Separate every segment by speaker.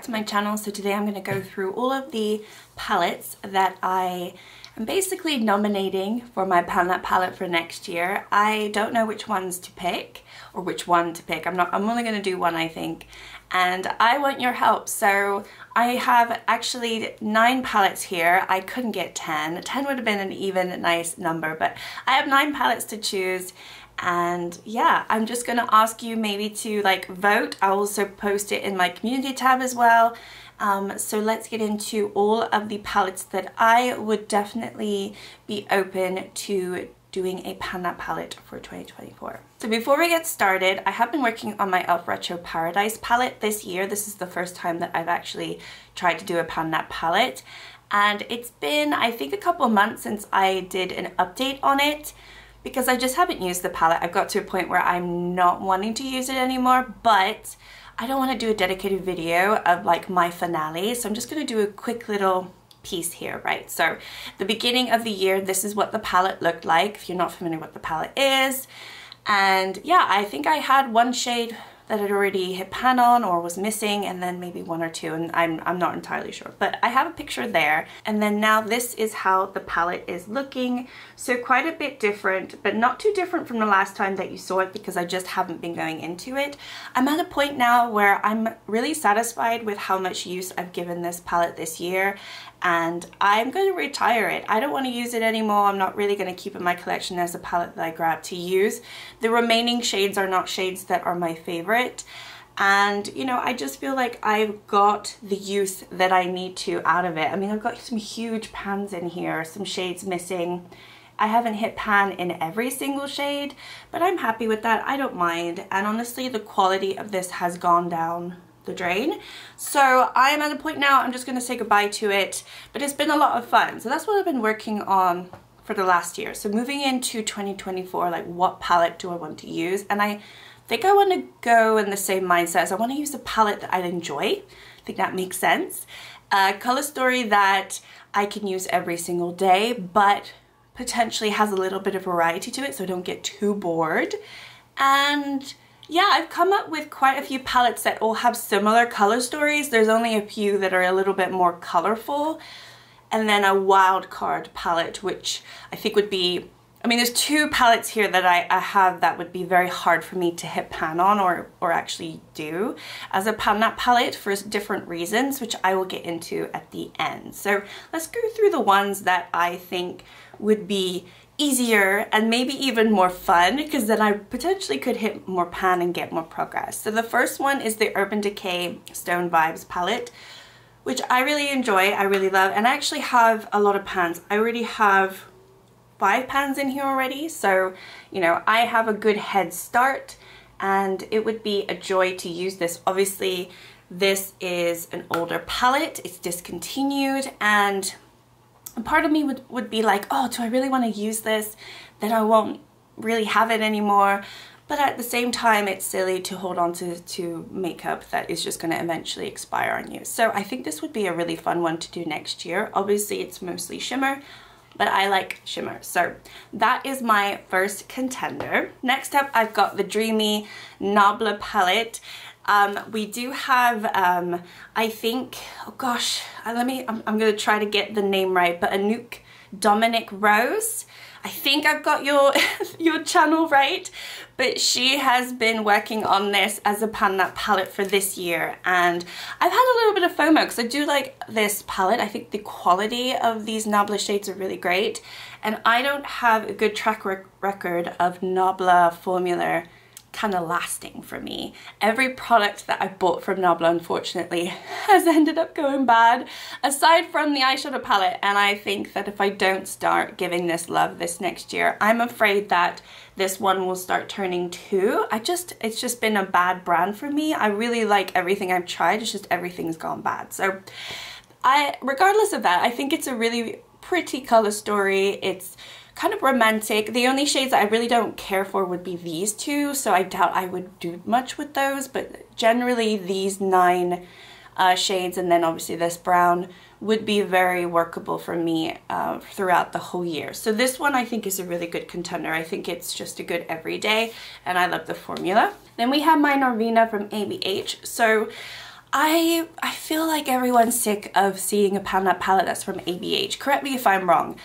Speaker 1: back to my channel. So today I'm going to go through all of the palettes that I am basically nominating for my Pan palette for next year. I don't know which ones to pick or which one to pick. I'm only going to do one, I think, and I want your help. So I have actually 9 palettes here. I couldn't get 10. 10 would have been an even nice number, but I have 9 palettes to choose. And yeah, I'm just gonna ask you maybe to like vote. I'll also post it in my community tab as well. So let's get into all of the palettes that I would definitely be open to doing a Pan palette for 2024. So before we get started, I have been working on my e.l.f. Retro Paradise palette this year. This is the first time that I've actually tried to do a Pan palette. And it's been, I think, a couple of months since I did an update on it, because I just haven't used the palette. I've got to a point where I'm not wanting to use it anymore, but I don't want to do a dedicated video of like my finale, so I'm just going to do a quick little piece here, right? So the beginning of the year, this is what the palette looked like, if you're not familiar with what the palette is. And yeah, I think I had one shade that had already hit pan on or was missing, and then maybe 1 or 2, and I'm not entirely sure, but I have a picture there. And then now this is how the palette is looking. So quite a bit different, but not too different from the last time that you saw it, because I just haven't been going into it. I'm at a point now where I'm really satisfied with how much use I've given this palette this year, and I'm going to retire it. I don't want to use it anymore. I'm not really going to keep it in my collection as a palette that I grab to use. The remaining shades are not shades that are my favorite. And, you know, I just feel like I've got the use that I need to out of it. I mean, I've got some huge pans in here, some shades missing. I haven't hit pan in every single shade, but I'm happy with that. I don't mind. And honestly, the quality of this has gone down the drain. So I'm at a point now, I'm just going to say goodbye to it, but it's been a lot of fun. So that's what I've been working on for the last year. So moving into 2024, like what palette do I want to use? And I think I want to go in the same mindset as I want to use a palette that I enjoy. I think that makes sense. A color story that I can use every single day, but potentially has a little bit of variety to it, so I don't get too bored. And yeah, I've come up with quite a few palettes that all have similar color stories. There's only a few that are a little bit more colorful. And then a wild card palette, which I think would be, I mean, there's 2 palettes here that I have that would be very hard for me to hit pan on or actually do as a Pan palette for different reasons, which I will get into at the end. So let's go through the ones that I think would be easier and maybe even more fun, because then I potentially could hit more pan and get more progress. So the first one is the Urban Decay Stone Vibes palette, which I really enjoy, I really love, and I actually have a lot of pans. I already have 5 pans in here already, so you know, I have a good head start, and it would be a joy to use this. Obviously this is an older palette, it's discontinued, and a part of me would be like, oh, do I really want to use this? Then I won't really have it anymore. But at the same time, it's silly to hold on to makeup that is just going to eventually expire on you. So I think this would be a really fun one to do next year. Obviously, it's mostly shimmer, but I like shimmer. So that is my first contender. Next up, I've got the Dreamy Nabla palette. We do have, I think, oh gosh, I'm going to try to get the name right, but Anook Dominic Rose. I think I've got your channel right, but she has been working on this as a Pan palette for this year, and I've had a little bit of FOMO because I do like this palette. I think the quality of these Nabla shades are really great, and I don't have a good track record of Nabla formula kind of lasting for me. Every product that I bought from Nabla, unfortunately, has ended up going bad, aside from the eyeshadow palette. And I think that if I don't start giving this love this next year, I'm afraid that this one will start turning too. It's just been a bad brand for me. I really like everything I've tried, it's just everything's gone bad. So regardless of that, I think it's a really pretty color story. It's kind of romantic. The only shades that I really don't care for would be these 2, so I doubt I would do much with those, but generally these 9 shades, and then obviously this brown, would be very workable for me throughout the whole year. So this one I think is a really good contender. I think it's just a good everyday, and I love the formula. Then we have my Norvina from ABH. So I feel like everyone's sick of seeing a pan that palette that's from ABH. Correct me if I'm wrong,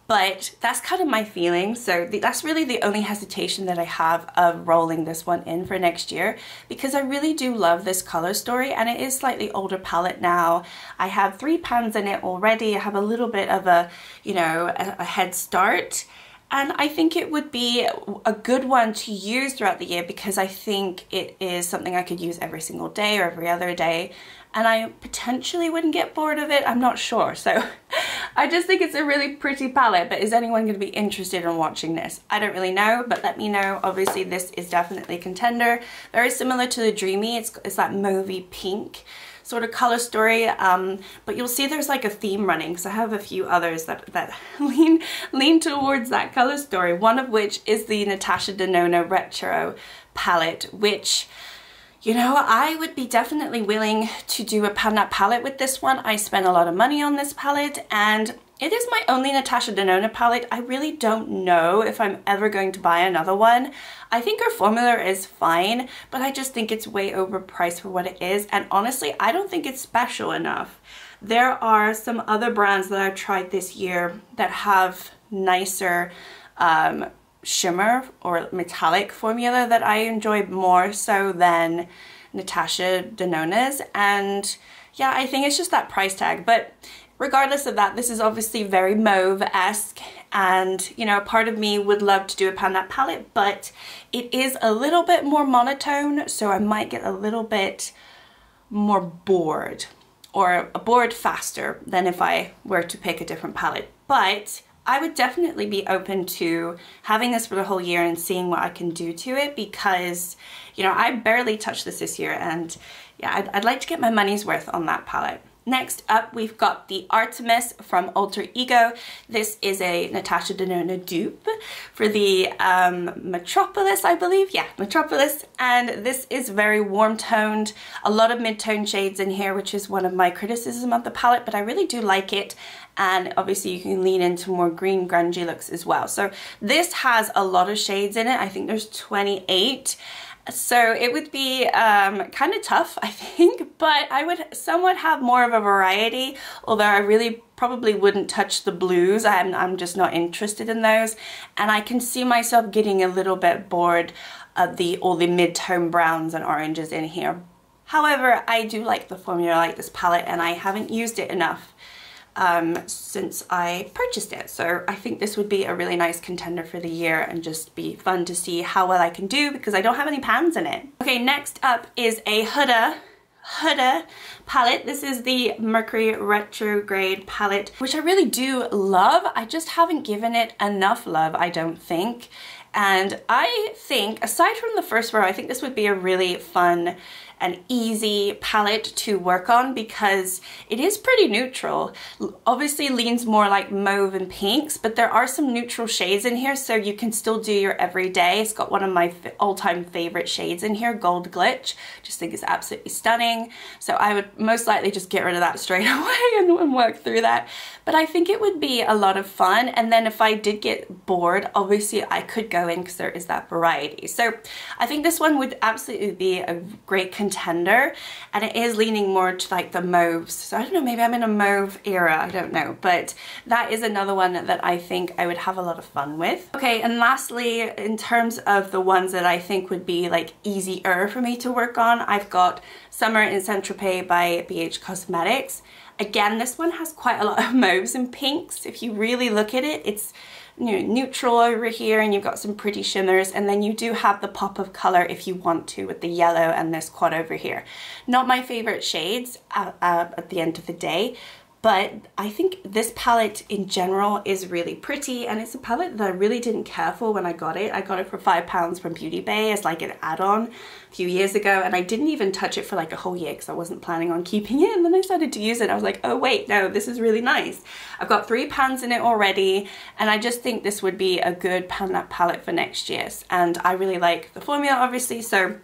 Speaker 1: but that's kind of my feeling. So that's really the only hesitation that I have of rolling this one in for next year, because I really do love this color story, and it is slightly older palette now. I have 3 pans in it already. I have a little bit of a, you know, a head start. And I think it would be a good one to use throughout the year, because I think it is something I could use every single day or every other day, and I potentially wouldn't get bored of it. I'm not sure. So I just think it's a really pretty palette, but is anyone going to be interested in watching this? I don't really know, but let me know. Obviously this is definitely a contender. Very similar to the Dreamy. It's that mauvey pink sort of color story, but you'll see there's like a theme running, because I have a few others that lean towards that color story, one of which is the Natasha Denona Retro palette, which, you know, I would be definitely willing to do a pan that palette with this one. I spent a lot of money on this palette, and it is my only Natasha Denona palette. I really don't know if I'm ever going to buy another one. I think her formula is fine, but I just think it's way overpriced for what it is. And honestly, I don't think it's special enough. There are some other brands that I've tried this year that have nicer shimmer or metallic formula that I enjoy more so than Natasha Denona's. And yeah, I think it's just that price tag. But regardless of that, this is obviously very mauve-esque, and, you know, part of me would love to do a pan that palette, but it is a little bit more monotone, so I might get a little bit more bored, or bored faster than if I were to pick a different palette. But I would definitely be open to having this for the whole year and seeing what I can do to it, because, you know, I barely touched this year, and yeah, I'd like to get my money's worth on that palette. Next up, we've got the Artemis from Alter Ego. This is a Natasha Denona dupe for the Metropolis, I believe. Yeah, Metropolis. And this is very warm toned, a lot of mid-tone shades in here, which is one of my criticisms of the palette, but I really do like it. And obviously you can lean into more green grungy looks as well. So this has a lot of shades in it. I think there's 28. So it would be kind of tough, I think, but I would somewhat have more of a variety, although I really probably wouldn't touch the blues. I'm just not interested in those, and I can see myself getting a little bit bored of all the mid-tone browns and oranges in here. However, I do like the formula, I like this palette, and I haven't used it enough since I purchased it. So I think this would be a really nice contender for the year and just be fun to see how well I can do, because I don't have any pans in it. Okay, next up is a Huda palette. This is the Mercury Retrograde palette, which I really do love. I just haven't given it enough love, I don't think. And I think, aside from the first row, I think this would be a really fun and easy palette to work on, because it is pretty neutral. Obviously leans more like mauve and pinks, but there are some neutral shades in here, so you can still do your everyday. It's got one of my all-time favorite shades in here, Gold Glitch. Just think it's absolutely stunning. So I would most likely just get rid of that straight away and work through that. But I think it would be a lot of fun. And then if I did get bored, obviously I could go in, because there is that variety. So I think this one would absolutely be a great contender, and it is leaning more to like the mauves. So I don't know, maybe I'm in a mauve era, I don't know, but that is another one that I think I would have a lot of fun with. Okay, and lastly, in terms of the ones that I think would be like easier for me to work on, I've got Summer in Saint-Tropez by BH Cosmetics. Again, this one has quite a lot of mauves and pinks. If you really look at it, it's, you know, neutral over here, and you've got some pretty shimmers, and then you do have the pop of color if you want to with the yellow and this quad over here. Not my favorite shades at the end of the day, but I think this palette in general is really pretty, and it's a palette that I really didn't care for when I got it. I got it for £5 from Beauty Bay as like an add-on a few years ago, and I didn't even touch it for like a whole year because I wasn't planning on keeping it, and then I started to use it and I was like, oh wait, no, this is really nice. I've got 3 pans in it already, and I just think this would be a good pan palette for next year's, and I really like the formula obviously, so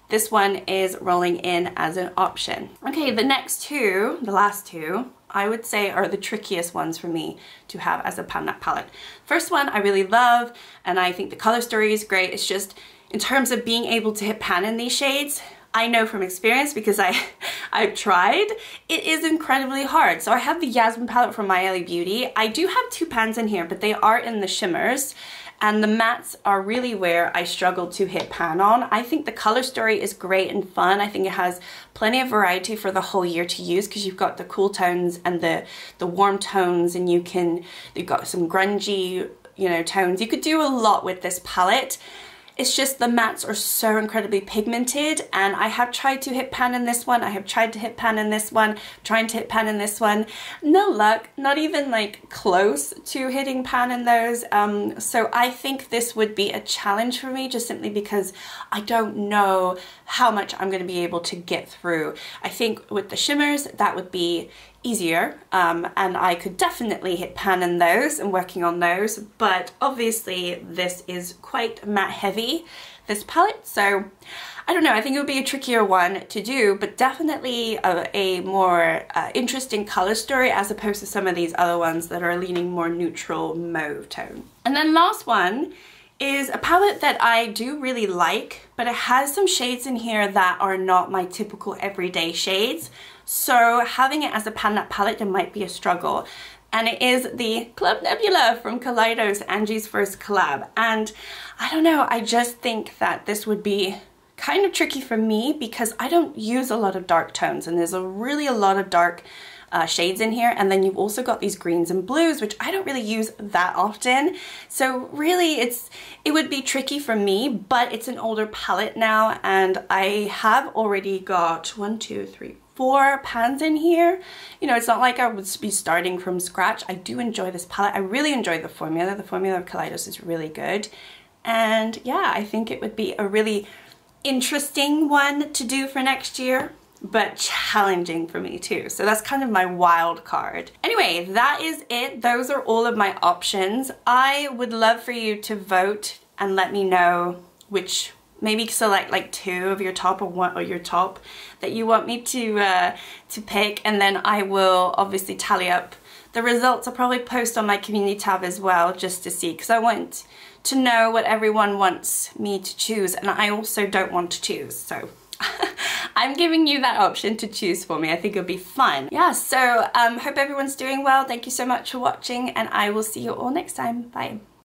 Speaker 1: this one is rolling in as an option. Okay, the next two, the last two, I would say are the trickiest ones for me to have as a pan palette. First one I really love, and I think the color story is great. It's just, in terms of being able to hit pan in these shades, I know from experience because I've tried, it is incredibly hard. So I have the Yasmin palette from My LA Beauty. I do have 2 pans in here, but they are in the shimmers. And the mattes are really where I struggle to hit pan on. I think the color story is great and fun. I think it has plenty of variety for the whole year to use because you've got the cool tones and the warm tones, and you've got some grungy, you know, tones. You could do a lot with this palette. It's just the mattes are so incredibly pigmented, and I have tried to hit pan in this one. I have tried to hit pan in this one, trying to hit pan in this one. No luck, not even like close to hitting pan in those. So I think this would be a challenge for me just simply because I don't know how much I'm going to be able to get through. I think with the shimmers, that would be easier, and I could definitely hit pan in those and working on those, but obviously this is quite matte heavy, this palette, so I don't know, I think it would be a trickier one to do, but definitely a more interesting color story as opposed to some of these other ones that are leaning more neutral mauve tone. And then last one is a palette that I do really like, but it has some shades in here that are not my typical everyday shades. So having it as a pan palette, it might be a struggle. And it is the Club Nebula from Kaleidos, Angie's first collab. And I don't know, I just think that this would be kind of tricky for me because I don't use a lot of dark tones, and there's really a lot of dark shades in here, and then you've also got these greens and blues, which I don't really use that often. So really it would be tricky for me, but it's an older palette now, and I have already got 1, 2, 3, 4 pans in here. You know, it's not like I would be starting from scratch. I do enjoy this palette. I really enjoy the formula. The formula of Kaleidos is really good. And yeah, I think it would be a really interesting one to do for next year, but challenging for me too. So that's kind of my wild card. Anyway, that is it. Those are all of my options. I would love for you to vote and let me know which, maybe select like 2 of your top, or 1 or your top that you want me to pick, and then I will obviously tally up the results. I'll probably post on my community tab as well just to see, because I want to know what everyone wants me to choose, and I also don't want to choose, so I'm giving you that option to choose for me. I think it'll be fun. Yeah, so hope everyone's doing well. Thank you so much for watching, and I will see you all next time. Bye.